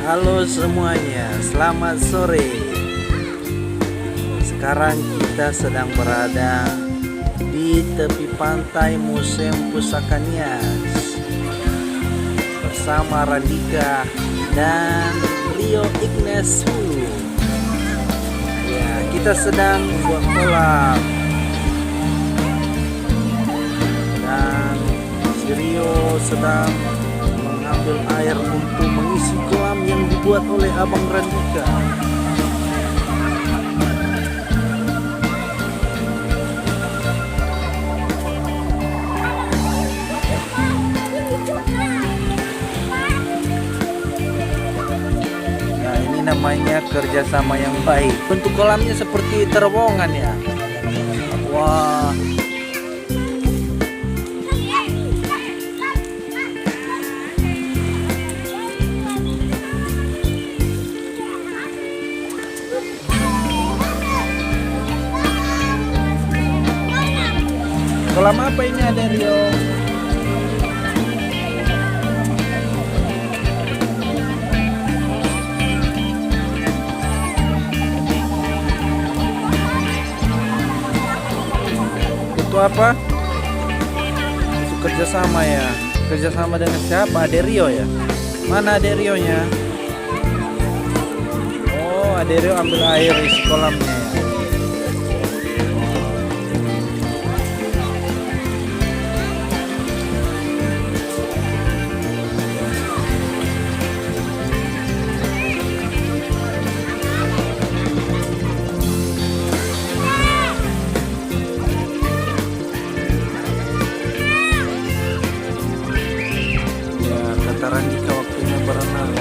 Halo semuanya, selamat sore. Sekarang kita sedang berada di tepi pantai Museum Pusaka Nias bersama Randika dan Rio Ignes Hulu. Ya, kita sedang buat kolam dan si Rio sedang mengambil air untuk mengisi kolam yang dibuat oleh Abang Randika. Nah, ini namanya kerjasama yang baik. Bentuk kolamnya seperti terowongan ya. Wah. Kolam apa ini ada Rio? Itu apa? Itu kerjasama ya. Kerjasama dengan siapa? Ada Rio ya? Mana ada Rio nya? Oh, ada Rio ambil air di kolamnya ya. Randika waktunya berenang.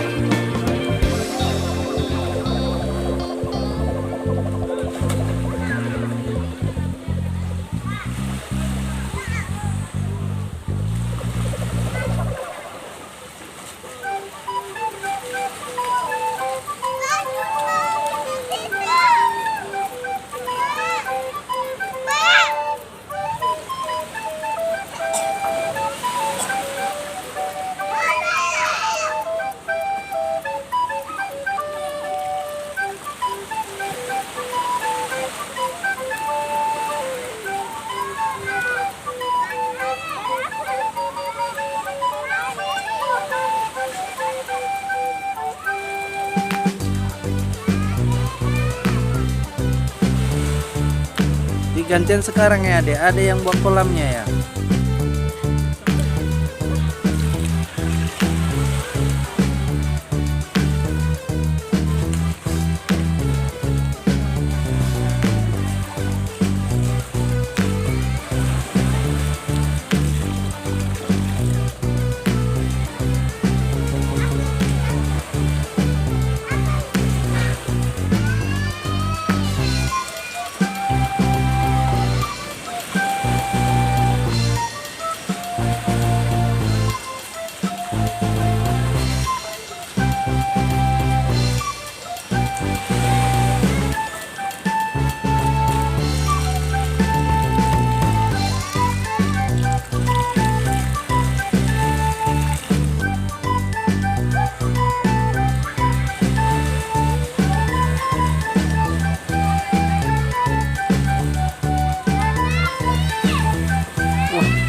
Gantian sekarang ya adek, ada yang buat kolamnya ya.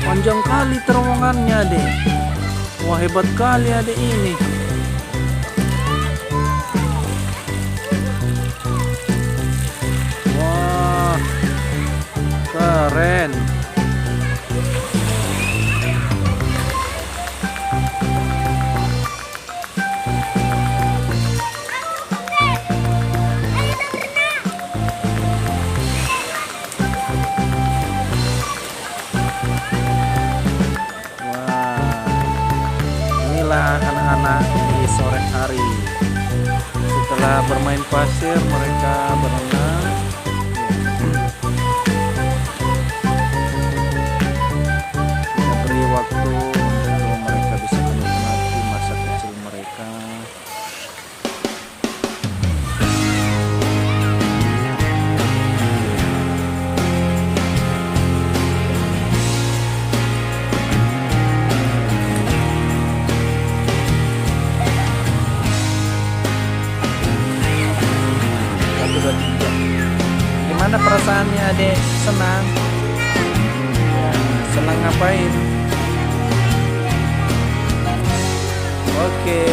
Panjang kali terowongannya deh. Wah, hebat kali adek ini. Wah, keren. Anak-anak di sore hari setelah bermain pasir mereka berenang. Kita beri waktu untuk mereka bisa menikmati masa kecil mereka. 23. Gimana perasaannya adek? Senang? Ya, senang ngapain? Oke.